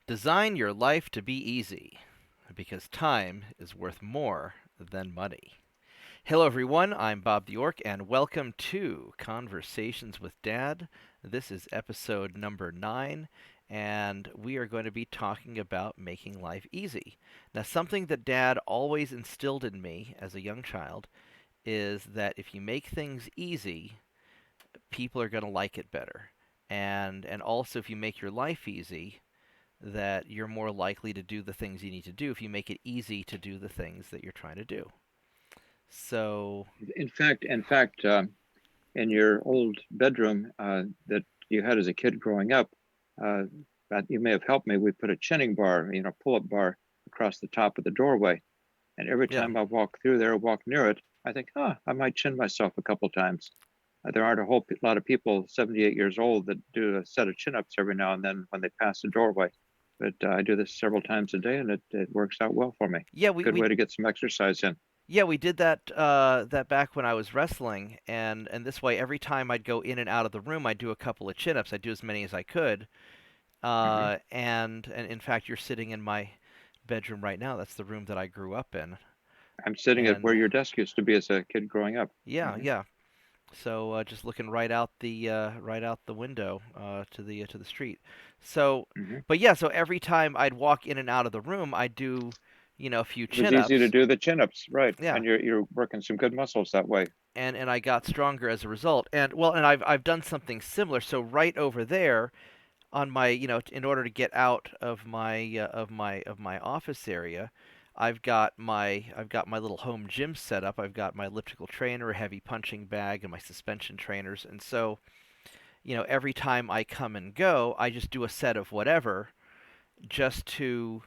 Design your life to be easy, because time is worth more than money. Hello, everyone. I'm Bobtheorc, and welcome to Conversations with Dad. This is episode number 9, and we are going to be talking about making life easy. Now, something that Dad always instilled in me as a young child is that if you make things easy, people are going to like it better. And also, if you make your life easy, that you're more likely to do the things you need to do if you make it easy to do the things that you're trying to do. So, In fact, in your old bedroom that you had as a kid growing up, uh, that you may have helped me. We put a chinning bar, pull-up bar across the top of the doorway, and every yeah. time I walk through there, or walk near it, I think, I might chin myself a couple times. There aren't a whole lot of people 78 years old that do a set of chin-ups every now and then when they pass the doorway. But I do this several times a day, and it works out well for me. Yeah, we, Good we way to get some exercise in. yeah, we did that back when I was wrestling, and this way every time I'd go in and out of the room, I'd do a couple of chin-ups. I'd do as many as I could. Hmm. And in fact, you're sitting in my bedroom right now. That's the room that I grew up in. I'm sitting at where And your desk used to be as a kid growing up. yeah, Hmm. yeah. So just looking right out the window to the street. So, Hmm. but yeah, so every time I'd walk in and out of the room, I'd do, a few It was easy to chin-ups. do the chin-ups, right? Yeah, And you're working some good muscles that way. and I got stronger as a result. And I've done something similar. So right over there on my, in order to get out of my office area, I've got my little home gym set up. I've got my elliptical trainer, a heavy punching bag, and my suspension trainers. And so every time I come and go, I just do a set of whatever just to,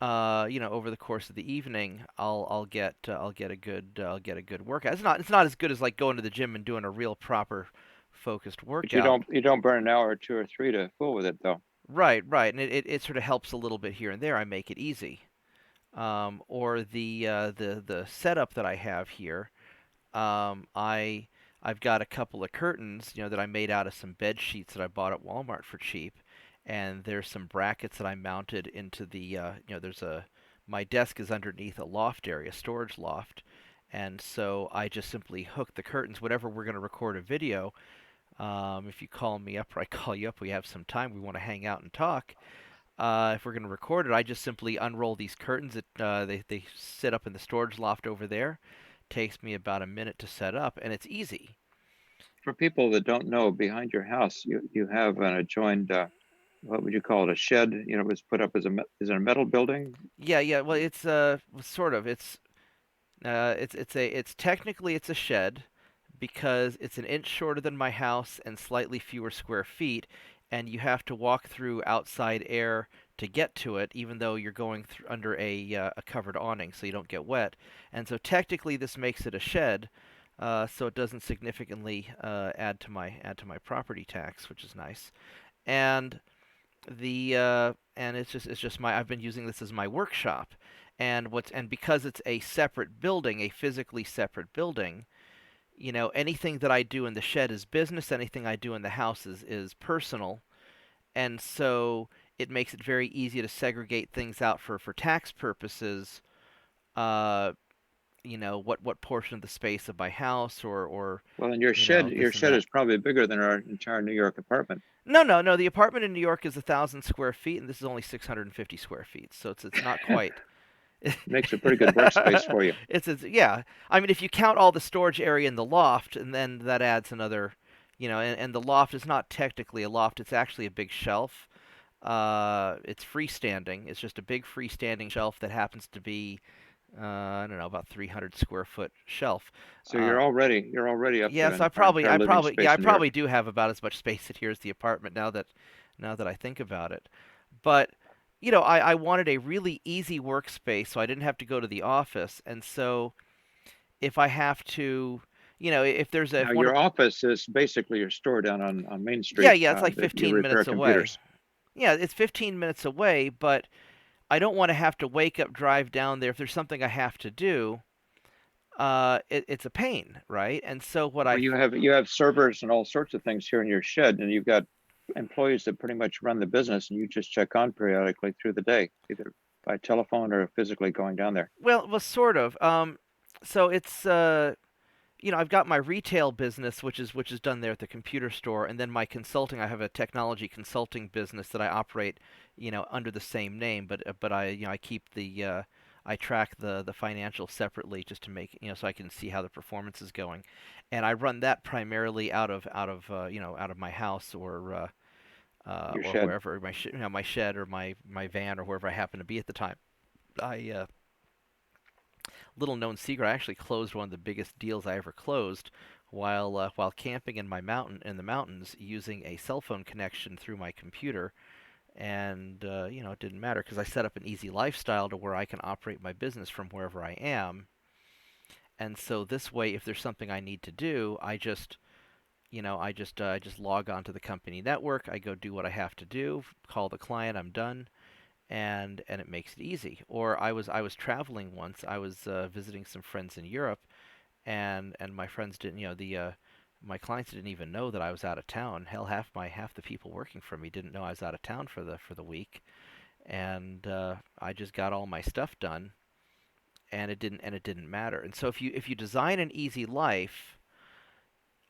over the course of the evening, I'll get a good workout. It's not as good as like going to the gym and doing a real proper focused But you workout. don't burn an hour or two or three to fool with it though. Right, right, and it sort of helps a little bit here and there. I make it easy. Or the setup that I have here, I've got a couple of curtains, that I made out of some bed sheets that I bought at Walmart for cheap, and there's some brackets that I mounted into the, there's a my desk is underneath a loft area, storage loft, and so I just simply hook the curtains. Whenever we're going to record a video, if you call me up or I call you up, we have some time, we want to hang out and talk. If we're going to record it, I just simply unroll these curtains. They sit up in the storage loft over there. Takes me about a minute to set up, and it's easy. For people that don't know, behind your house, you have an adjoined, what would you call it, a shed? It was put up as is it a metal building? Yeah, yeah. Well, it's sort of. It's technically it's a shed because it's an inch shorter than my house and slightly fewer square feet, and you have to walk through outside air to get to it, even though you're going through under a covered awning, so you don't get wet. And so technically, this makes it a shed, so it doesn't significantly add to my property tax, which is nice. And and it's just my I've been using this as my workshop, and because it's a separate building, a physically separate building, anything that I do in the shed is business, anything I do in the house is personal, and so it makes it very easy to segregate things out for tax purposes. Uh, what portion of the space of my house or Well, and your this and shed that. is probably bigger than our entire New York apartment. No, no, no. The apartment in New York is 1,000 square feet, and this is only 650 square feet, so it's not quite. Makes a pretty good workspace for you. It's yeah. I mean, if you count all the storage area in the loft, and then that adds another, and the loft is not technically a loft; it's actually a big shelf. It's freestanding. It's just a big freestanding shelf that happens to be, I don't know, about 300 square foot shelf. So Uh, you're already up to yes, I our probably, entire I living probably, yeah, space I in New York. probably do have about as much space in here as the apartment now that I think about it. But I wanted a really easy workspace, so I didn't have to go to the office. And so if I have to, if there's a Now, if one your of office is basically your store down on Main yeah, Street yeah, it's like that you 15 repair minutes away. computers. Yeah, it's 15 minutes away, but I don't want to have to wake up, drive down there. If there's something I have to do, it's a pain, right? And so what Well, I you have servers and all sorts of things here in your shed, and you've got employees that pretty much run the business, and you just check on periodically through the day, either by telephone or physically going down there. Well, sort of. So it's I've got my retail business, which is done there at the computer store, and then my consulting. I have a technology consulting business that I operate, under the same name, but I keep I track the financials separately just to make so I can see how the performance is going, and I run that primarily out of my house Your or shed. wherever my shed or my van or wherever I happen to be at the time. I Little known secret, I actually closed one of the biggest deals I ever closed while camping in the mountains using a cell phone connection through my computer, and it didn't matter because I set up an easy lifestyle to where I can operate my business from wherever I am. And so this way, if there's something I need to do, I just log on to the company network. I go do what I have to do, call the client, I'm done, and it makes it easy. Or I was traveling once. I was visiting some friends in Europe, and my friends didn't, the my clients didn't even know that I was out of town. Hell, half the people working for me didn't know I was out of town for the week, and I just got all my stuff done, and it didn't matter. And so if you design an easy life,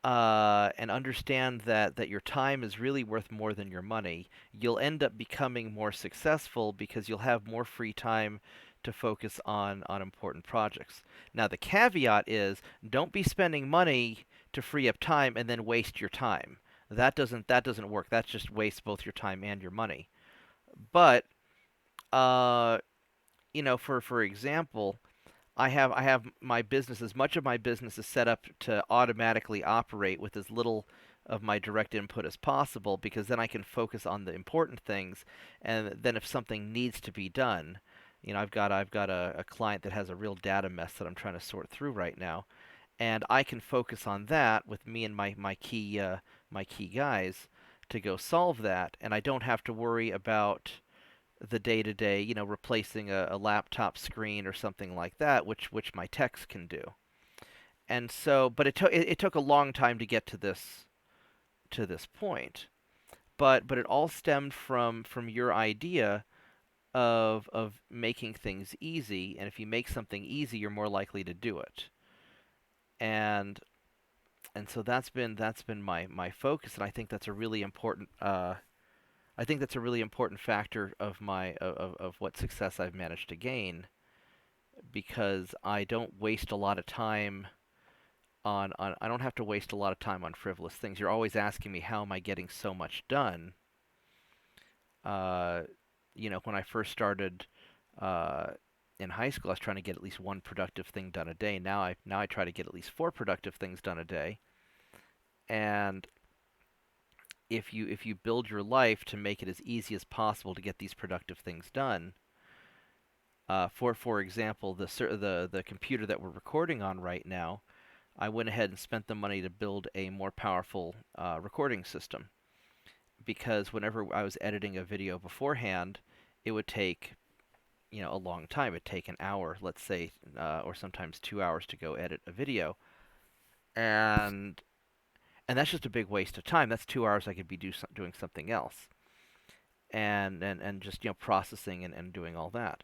and understand that your time is really worth more than your money, you'll end up becoming more successful because you'll have more free time to focus on important projects. Now, the caveat is don't be spending money to free up time and then waste your time. That doesn't work. That just wastes both your time and your money. But uh, for example, I have my business. As much of my business is set up to automatically operate with as little of my direct input as possible, because then I can focus on the important things. And then if something needs to be done, I've got a client that has a real data mess that I'm trying to sort through right now, and I can focus on that with me and my key guys to go solve that, and I don't have to worry about the day to day, replacing a laptop screen or something like that, which my techs can do. And so, but it took a long time to get to this point. But it all stemmed from your idea of making things easy, and if you make something easy, you're more likely to do it. And and so that's been my focus, and I think that's a really important factor of what success I've managed to gain, because I don't waste a lot of time on I don't have to waste a lot of time on frivolous things. You're always asking me how am I getting so much done? Uh, when I first started uh, in high school, I was trying to get at least one productive thing done a day. Now I try to get at least four productive things done a day. And if you build your life to make it as easy as possible to get these productive things done, for example, the computer that we're recording on right now, I went ahead and spent the money to build a more powerful recording system, because whenever I was editing a video beforehand, it would take a long time. It'd take an hour, let's say, or sometimes 2 hours to go edit a video, and and that's just a big waste of time. That's 2 hours I could be doing something else, and just processing and doing all that.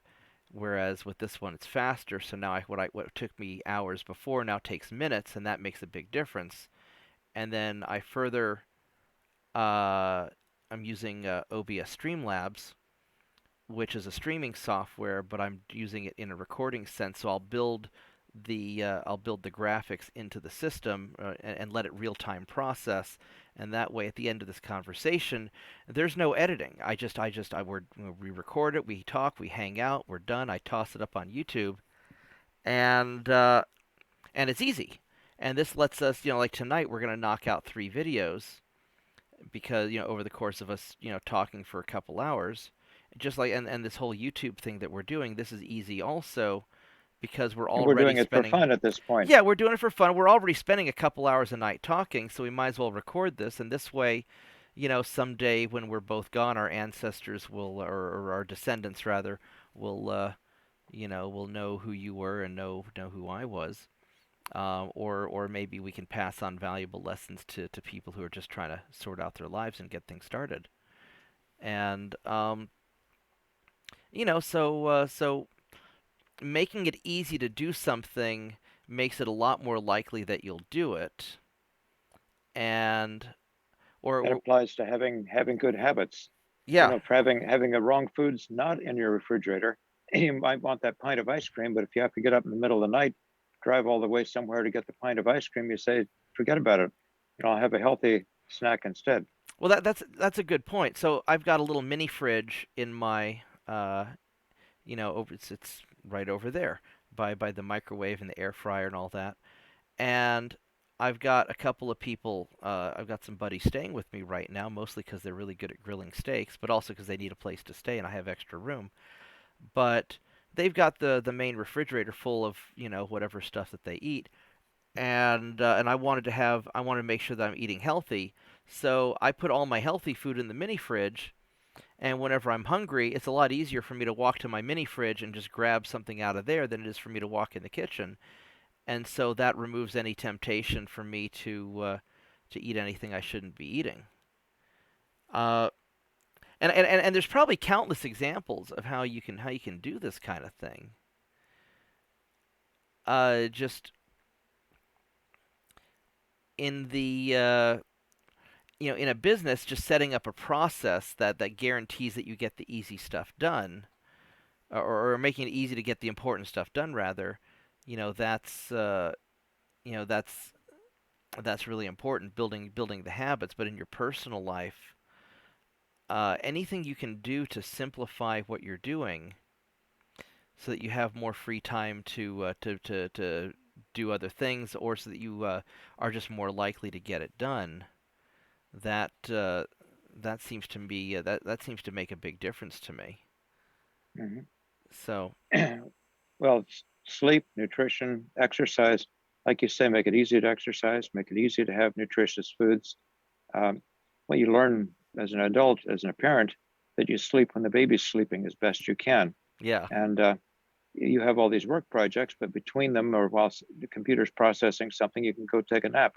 Whereas with this one, it's faster. So now what took me hours before now takes minutes, and that makes a big difference. And then uh, I'm using OBS Streamlabs, which is a streaming software, but I'm using it in a recording sense. So I'll build the graphics into the system, and let it real time process, and that way at the end of this conversation, there's no editing. We record it, we talk, we hang out, we're done. I toss it up on YouTube, and it's easy. And this lets us, like tonight, we're gonna knock out 3 videos because over the course of us talking for a couple hours, just like and this whole YouTube thing that we're doing, this is easy also because we're And we're already doing it for spending. fun at this point. Yeah, we're doing it for fun. We're already spending a couple hours a night talking, so we might as well record this. And this way, someday when we're both gone, our ancestors or our descendants rather, will, will know who you were and know who I was. or maybe we can pass on valuable lessons to people who are just trying to sort out their lives and get things started. And so making it easy to do something makes it a lot more likely that you'll do it. And That or applies to having good habits. You yeah. know, for having the wrong foods not in your refrigerator. You might want that pint of ice cream, but if you have to get up in the middle of the night, drive all the way somewhere to get the pint of ice cream, you say, forget about it. You know, I'll have a healthy snack instead. Well, that's a good point. So I've got a little mini fridge in my over it's right over there by the microwave and the air fryer and all that. And I've got a couple of people. I've got some buddies staying with me right now, mostly because they're really good at grilling steaks, but also because they need a place to stay and I have extra room. But they've got the main refrigerator full of whatever stuff that they eat, and I wanted to make sure that I'm eating healthy. So I put all my healthy food in the mini fridge, and whenever I'm hungry, it's a lot easier for me to walk to my mini fridge and just grab something out of there than it is for me to walk in the kitchen. And so that removes any temptation for me to eat anything I shouldn't be eating. Uh, and there's probably countless examples of how you can do this kind of thing. Just in the in a business, just setting up a process that guarantees that you get the easy stuff done, or making it easy to get the important stuff done rather. You know that's you know that's really important, building the habits. But in your personal life, anything you can do to simplify what you're doing so that you have more free time to do other things, or so that you are just more likely to get it done. That that seems to be that seems to make a big difference to me. Mhm. So Well, sleep, nutrition, exercise, like you say, make it easy to exercise, make it easy to have nutritious foods. Um, what you learn as an adult, as a parent, that you sleep when the baby's sleeping as best you can. yeah. And you have all these work projects, but between them, or while the computer's processing something, you can go take a nap.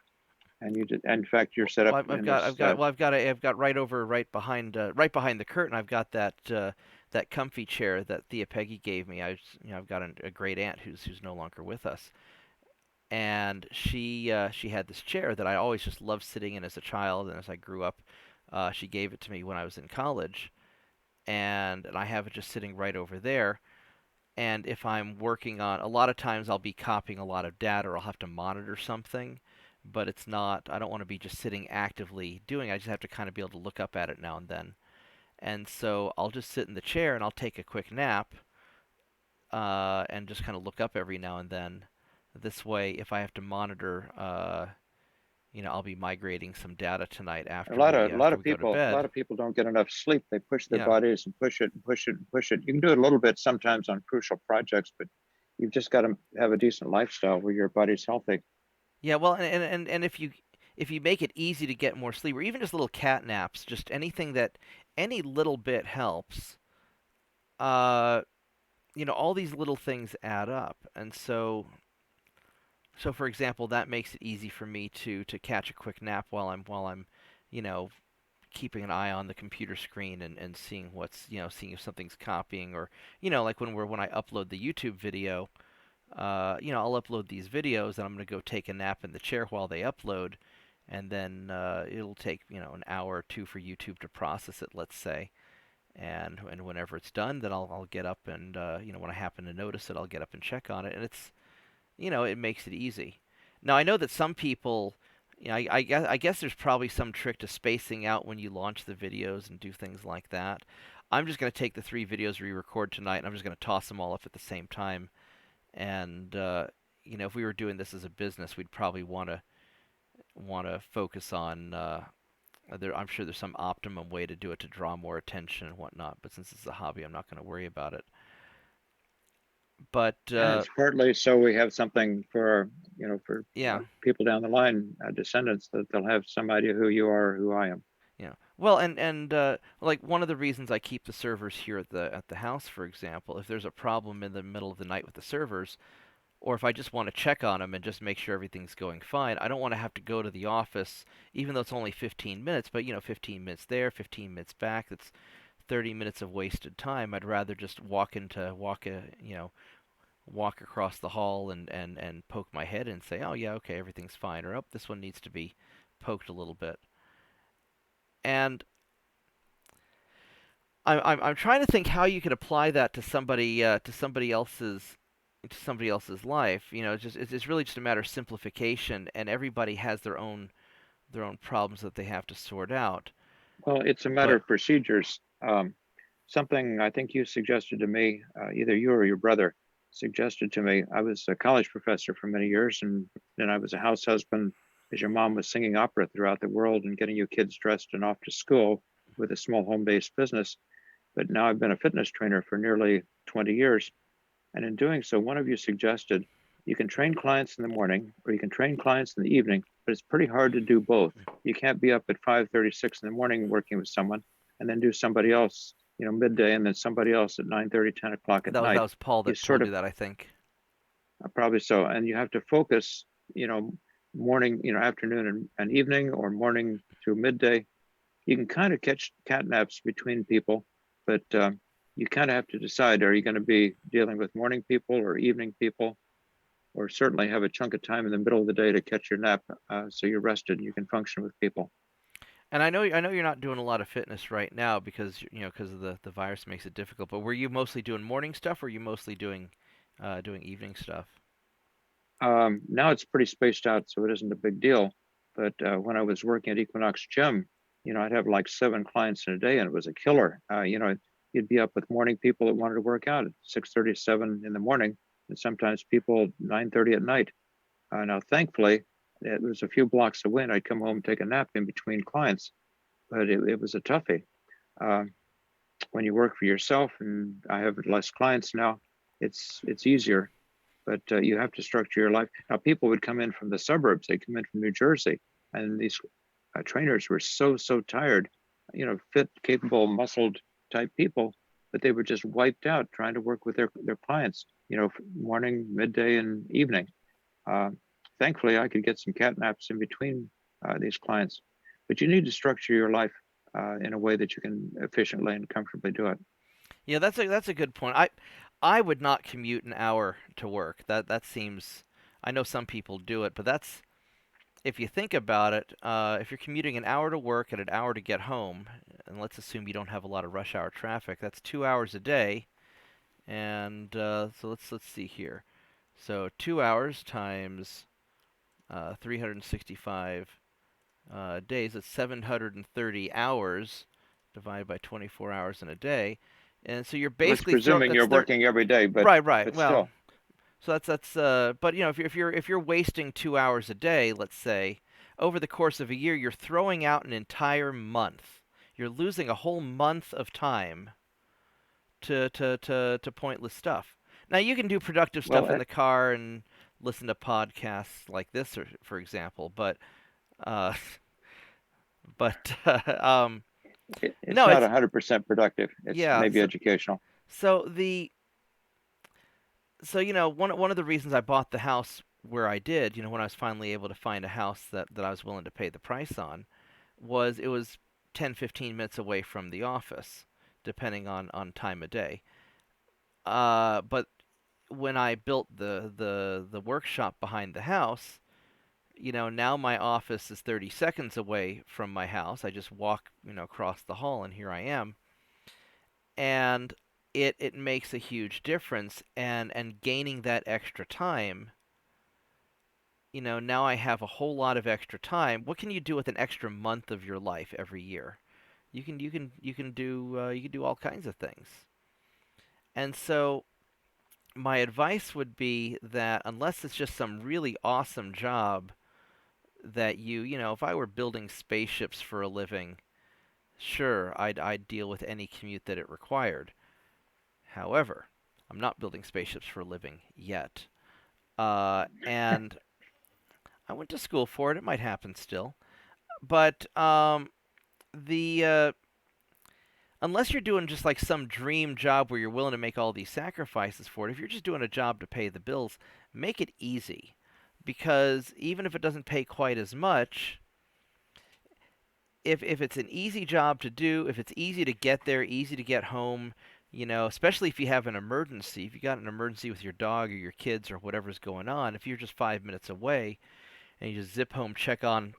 And in fact, you're set up Well, I've in got this. I've got well I've got right behind the curtain. I've got that comfy chair that Thea Peggy gave me. I've got a great aunt who's no longer with us, and she had this chair that I always just loved sitting in as a child, and as I grew up, she gave it to me when I was in college, and I have it just sitting right over there. And if I'm working on, a lot of times I'll be copying a lot of data, or I'll have to monitor something, but it's not, I don't want to be just sitting actively doing. I just have to kind of be able to look up at it now and then. And so I'll just sit in the chair and I'll take a quick nap, and just kind of look up every now and then. This way, if I have to monitor, I'll be migrating some data tonight A after lot we of a lot after of we go to people a lot bed. of people don't get enough sleep. They push their Yeah. bodies and push it and push it and push it. You can do it a little bit sometimes on crucial projects, but you've just got to have a decent lifestyle where your body's healthy. Yeah, well, and if you make it easy to get more sleep, or even just little cat naps, just anything that any little bit helps. Uh, all these little things add up, and so for example, that makes it easy for me to catch a quick nap while I'm, you know, keeping an eye on the computer screen and seeing seeing if something's copying, or like when I upload the YouTube video. I'll upload these videos and I'm going to go take a nap in the chair while they upload, and then it'll take an hour or two for YouTube to process it, let's say, and whenever it's done, then I'll get up and when I happen to notice it, I'll get up and check on it, and it makes it easy. Now I know that some people. I guess there's probably some trick to spacing out when you launch the videos and do things like that. I'm just going to take the three videos we record tonight and I'm just going to toss them all up at the same time, and if we were doing this as a business, we'd probably want to focus on. I'm sure there's some optimum way to do it to draw more attention and whatnot. But since it's a hobby, I'm not going to worry about it. But And it's partly so we have something for for yeah, people down the line, descendants, that they'll have some idea who you are, who I am. yeah. Well, and like one of the reasons I keep the servers here at the house, for example, if there's a problem in the middle of the night with the servers, or if I just want to check on them and just make sure everything's going fine, I don't want to have to go to the office, even though it's only 15 minutes. But 15 minutes there, 15 minutes back. That's 30 minutes of wasted time. I'd rather just walk across the hall and poke my head and say, oh yeah, okay, everything's fine, or oh, this one needs to be poked a little bit. And I'm trying to think how you could apply that to somebody else's life. It's really just a matter of simplification, and everybody has their own problems that they have to sort out. Well, it's a matter But of procedures. Something I think you suggested to me, either you or your brother suggested to me. I was a college professor for many years, and then I was a house husband as your mom was singing opera throughout the world and getting you kids dressed and off to school with a small home-based business. But now I've been a fitness trainer for nearly 20 years. And in doing so, one of you suggested you can train clients in the morning or you can train clients in the evening, but it's pretty hard to do both. You can't be up at 5:36 in the morning working with someone and then do somebody else, midday, and then somebody else at 9:30, 10 o'clock at that night. was Paul You that sort told you of that, I think. probably so, and you have to focus, morning, afternoon and evening, or morning through midday. You can kind of catch cat naps between people, but you kind of have to decide, are you going to be dealing with morning people or evening people, or certainly have a chunk of time in the middle of the day to catch your nap, so you're rested and you can function with people. And I know you're not doing a lot of fitness right now because because of the virus makes it difficult. But were you mostly doing morning stuff, or were you mostly doing evening stuff? Now it's pretty spaced out, so it isn't a big deal. But when I was working at Equinox Gym, I'd have like 7 clients in a day, and it was a killer. You'd be up with morning people that wanted to work out at 6:37 in the morning, and sometimes people 9:30 at night. Now, thankfully, it was a few blocks away, and I'd come home and take a nap in between clients, but it was a toughie. Um, when you work for yourself, and I have less clients now, it's easier, but you have to structure your life. Now, people would come in from the suburbs. They come in from New Jersey, and these trainers were so tired, fit, capable, muscled type people, but they were just wiped out trying to work with their clients, morning, midday, and evening. Uh, Thankfully, I could get some cat naps in between these clients, but you need to structure your life in a way that you can efficiently and comfortably do it. Yeah, that's a good point. I would not commute an hour to work. That seems. I know some people do it, but that's if you think about it. If you're commuting an hour to work and an hour to get home, and let's assume you don't have a lot of rush hour traffic, that's 2 hours a day. And so let's see here. So 2 hours times 365 days. That's 730 hours divided by 24 hours in a day. And so you're That's basically presuming that's you're working every day, but right. but Well, still. so that's but if you're wasting 2 hours a day, let's say, over the course of a year, you're throwing out an entire month. You're losing a whole month of time to pointless stuff. Now you can do productive Well, stuff in the car and listen to podcasts like this, for example, uh, but it's no, not it's 100% productive. It's yeah. maybe So educational. so the so one of the reasons I bought the house where I did, when I was finally able to find a house that I was willing to pay the price on, was it was 10-15 minutes away from the office, depending on time of day. But when I built the workshop behind the house, now my office is 30 seconds away from my house. I just walk, across the hall and here I am. And it makes a huge difference, and gaining that extra time, now I have a whole lot of extra time. What can you do with an extra month of your life every year? You can do all kinds of things. And so my advice would be that unless it's just some really awesome job that if I were building spaceships for a living, sure, I'd deal with any commute that it required. However, I'm not building spaceships for a living yet. And I went to school for it. It might happen still. But the unless you're doing just like some dream job where you're willing to make all these sacrifices for it, if you're just doing a job to pay the bills, make it easy. Because even if it doesn't pay quite as much, if it's an easy job to do, if it's easy to get there, easy to get home, especially if you have an emergency, if you got an emergency with your dog or your kids or whatever's going on, if you're just 5 minutes away and you just zip home, check on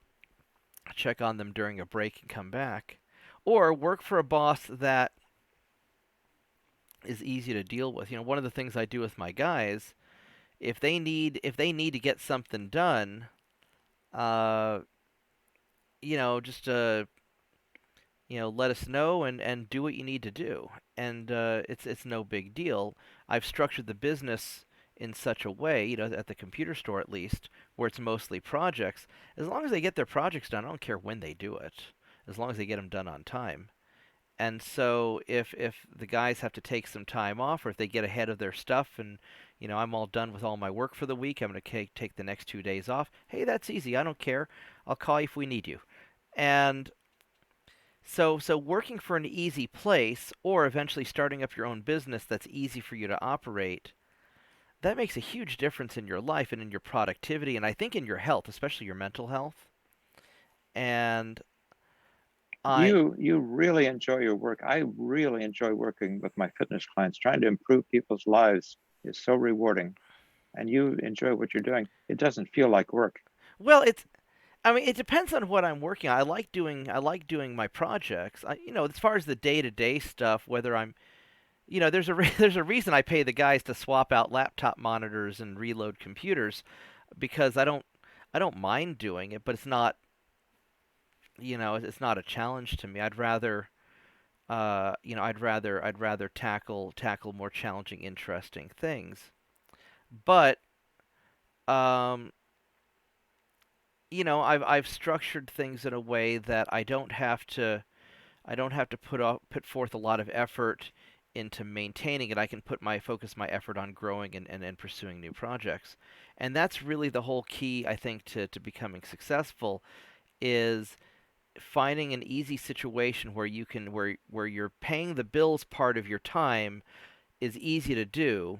them during a break and come back, or work for a boss that is easy to deal with. One of the things I do with my guys, if they need to get something done, uh, just let us know and do what you need to do. And it's no big deal. I've structured the business in such a way, at the computer store at least, where it's mostly projects. As long as they get their projects done, I don't care when they do it, as long as they get them done on time. And so if the guys have to take some time off, or if they get ahead of their stuff and I'm all done with all my work for the week, I'm going to take the next 2 days off. Hey, that's easy. I don't care. I'll call you if we need you. And so working for an easy place, or eventually starting up your own business that's easy for you to operate, that makes a huge difference in your life and in your productivity, and I think in your health, especially your mental health. And I You really enjoy your work. I really enjoy working with my fitness clients. Trying to improve people's lives is so rewarding, and you enjoy what you're doing. It doesn't feel like work. well, it depends on what I'm working on. I like doing my projects. As far as the day-to-day stuff, whether there's a reason I pay the guys to swap out laptop monitors and reload computers, because I don't mind doing it, but it's not a challenge to me. I'd rather tackle more challenging, interesting things. But um, I've structured things in a way that I don't have to put forth a lot of effort into maintaining it. I can focus my effort on growing and pursuing new projects. And that's really the whole key, I think, to becoming successful, is finding an easy situation where you're paying the bills part of your time is easy to do,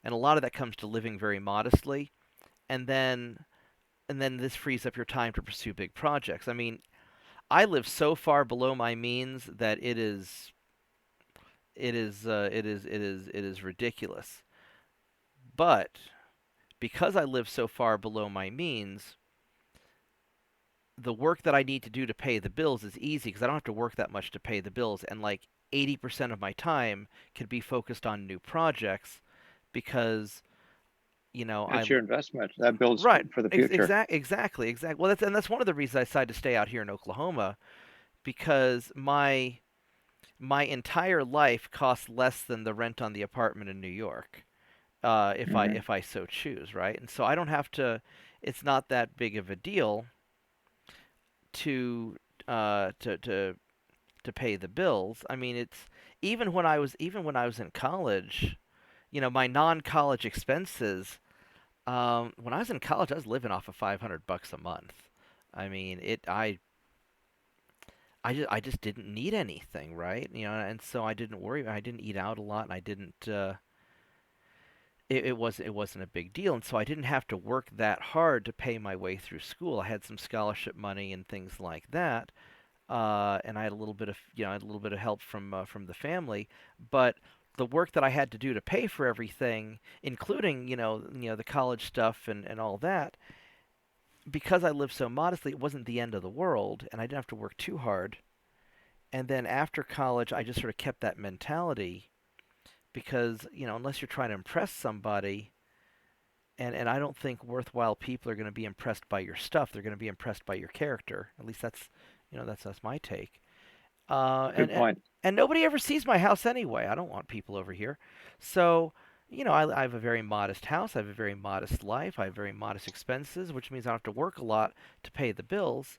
and a lot of that comes to living very modestly, and then this frees up your time to pursue big projects. I mean, I live so far below my means that it is ridiculous. But because I live so far below my means, the work that I need to do to pay the bills is easy because I don't have to work that much to pay the bills, and like 80% of my time can be focused on new projects because I It's your investment that builds right. for the future. Exactly. Well, that's one of the reasons I decided to stay out here in Oklahoma, because my entire life costs less than the rent on the apartment in New York, if I Hmm. if I so choose, right? And so I don't have to. It's not that big of a deal to uh, to to to pay the bills. I mean, it's even when I was in college, my non-college expenses. When I was in college, I was living off of $500 a month. I mean, I just didn't need anything, right? And so I didn't worry. I didn't eat out a lot, and I didn't. It wasn't a big deal, and so I didn't have to work that hard to pay my way through school. I had some scholarship money and things like that, and I had a little bit of I had a little bit of help from the family, but the work that I had to do to pay for everything, including the college stuff and all that, because I lived so modestly, it wasn't the end of the world, and I didn't have to work too hard. And then after college, I just sort of kept that mentality because unless you're trying to impress somebody, and I don't think worthwhile people are going to be impressed by your stuff. They're going to be impressed by your character. At least that's my take. Uh, and, Good and point. and nobody ever sees my house anyway. I don't want people over here. So, I have a very modest house. I have a very modest life. I have very modest expenses, which means I don't have to work a lot to pay the bills.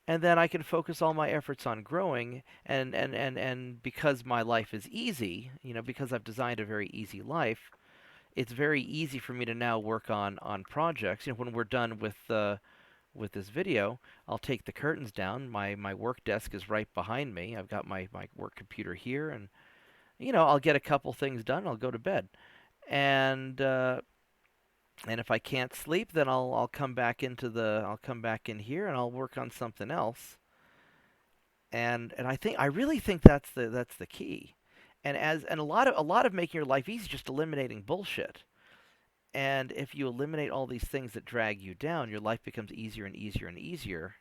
And then I can focus all my efforts on growing. And because my life is easy, because I've designed a very easy life, it's very easy for me to now work on projects. When we're done with this video, I'll take the curtains down. My work desk is right behind me. I've got my work computer here, and I'll get a couple things done. I'll go to bed, and if I can't sleep, then I'll come back I'll come back in here and I'll work on something else. And I really think that's the key. And a lot of making your life easy is just eliminating bullshit. And if you eliminate all these things that drag you down, your life becomes easier and easier and easier.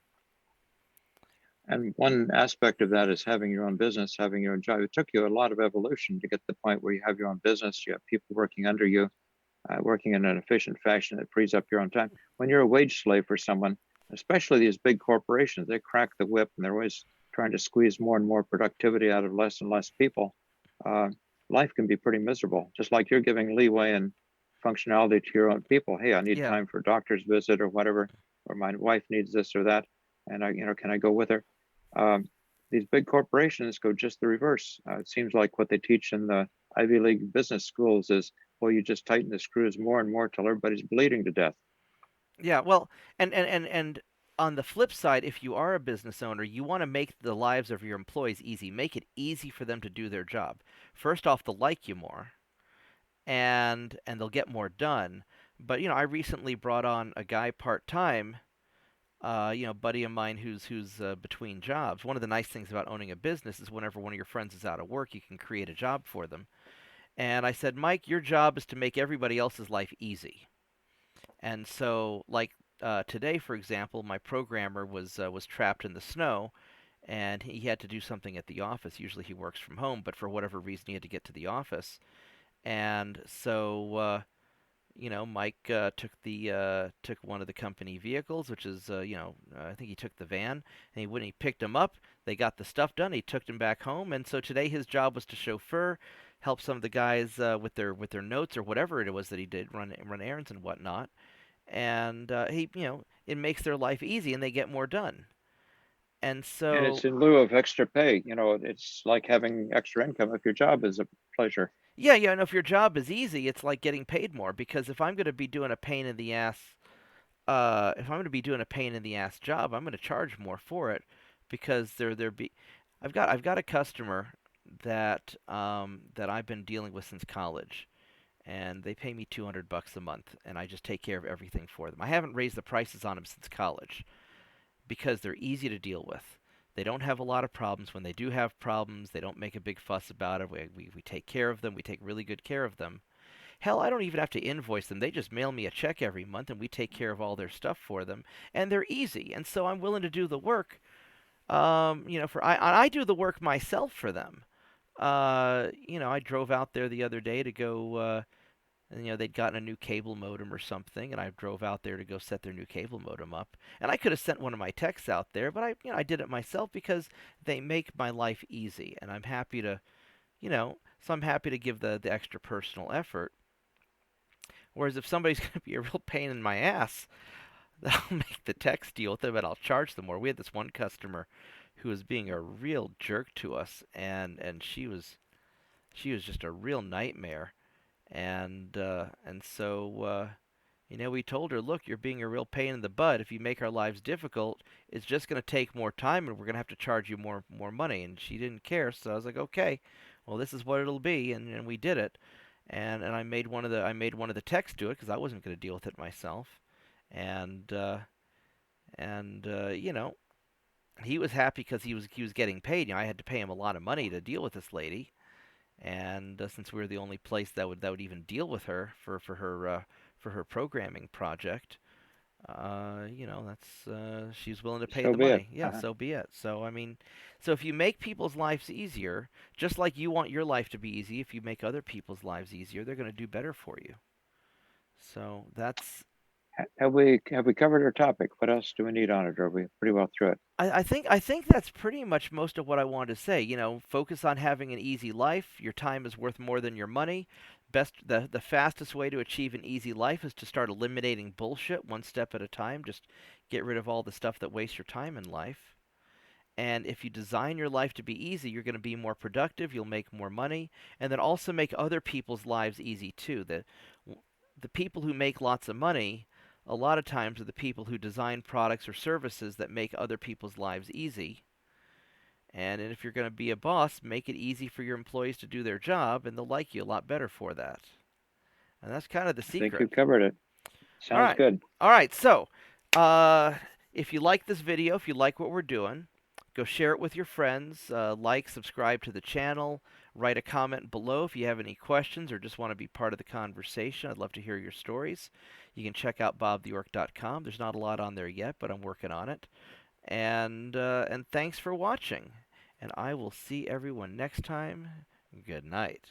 And one aspect of that is having your own business, having your own job. It took you a lot of evolution to get to the point where you have your own business, you have people working under you, working in an efficient fashion that frees up your own time. When you're a wage slave for someone, especially these big corporations, they crack the whip and they're always trying to squeeze more and more productivity out of less and less people. Uh, Life can be pretty miserable, just like you're giving leeway and functionality to your own people. Hey, I need Yeah. time for a doctor's visit or whatever, or my wife needs this or that, and can I go with her? Um, these big corporations go just the reverse. It seems like what they teach in the Ivy League business schools is, well, you just tighten the screws more and more till everybody's bleeding to death. Yeah, well, and on the flip side, if you are a business owner, you want to make the lives of your employees easy. Make it easy for them to do their job. First off, they'll like you more, and they'll get more done. But I recently brought on a guy part time, buddy of mine who's between jobs. One of the nice things about owning a business is whenever one of your friends is out of work, you can create a job for them. And I said, Mike, your job is to make everybody else's life easy. And so, like today, for example, my programmer was trapped in the snow, and he had to do something at the office. Usually, he works from home, but for whatever reason, he had to get to the office. And so, Mike took one of the company vehicles, which is I think he took the van, and when he picked him up, they got the stuff done. He took him back home, and so today his job was to chauffeur, help some of the guys with their notes or whatever it was that he did, run errands and whatnot. And he it makes their life easy, and they get more done. And And so it's in lieu of extra pay. It's like having extra income if your job is a pleasure. yeah, yeah, and if your job is easy, it's like getting paid more because if I'm going to be doing a pain in the ass if I'm going to be doing a pain in the ass job, I'm going to charge more for it because I've got a customer that I've been dealing with since college, and they pay me $200 a month, and I just take care of everything for them. I haven't raised the prices on them since college because they're easy to deal with. They don't have a lot of problems. When they do have problems, they don't make a big fuss about it. We take care of them. We take really good care of them. Hell, I don't even have to invoice them. They just mail me a check every month and we take care of all their stuff for them. And they're easy. And so I'm willing to do the work. I do the work myself for them. I drove out there the other day to go, and they'd gotten a new cable modem or something, and I drove out there to go set their new cable modem up. And I could have sent one of my techs out there, but I did it myself because they make my life easy, and so I'm happy to give the extra personal effort. Whereas if somebody's going to be a real pain in my ass, then I'll make the techs deal with them and I'll charge them more. We had this one customer who was being a real jerk to us, and she was just a real nightmare. And we told her, look, you're being a real pain in the butt. If you make our lives difficult, it's just going to take more time, and we're going to have to charge you more money. And she didn't care, so I was like, okay, well, this is what it'll be, and we did it. And I made one of the techs do it because I wasn't going to deal with it myself. And he was happy because he was getting paid. I had to pay him a lot of money to deal with this lady, and since we were the only place that would even deal with her for her programming project, that's she's willing to pay So the be it. money. Yeah, so be it. So I mean, so if you make people's lives easier, just like you want your life to be easy, if you make other people's lives easier, they're going to do better for you. So that's Have we covered our topic? What else do we need on it? Are we pretty well through it? I think that's pretty much most of what I wanted to say. Focus on having an easy life. Your time is worth more than your money. The fastest way to achieve an easy life is to start eliminating bullshit one step at a time. Just get rid of all the stuff that wastes your time in life. And if you design your life to be easy, you're going to be more productive, you'll make more money, and then also make other people's lives easy too. The people who make lots of money a lot of times are the people who design products or services that make other people's lives easy. And if you're going to be a boss, make it easy for your employees to do their job, and they'll like you a lot better for that. And that's kind of the I think secret. you covered it. All Sounds right. good. All right. So, uh, if you like this video, if you like what we're doing, go share it with your friends. Like, subscribe to the channel. Write a comment below if you have any questions or just want to be part of the conversation. I'd love to hear your stories. You can check out bobtheorc.com. There's not a lot on there yet, but I'm working on it. And thanks for watching. And I will see everyone next time. Good night.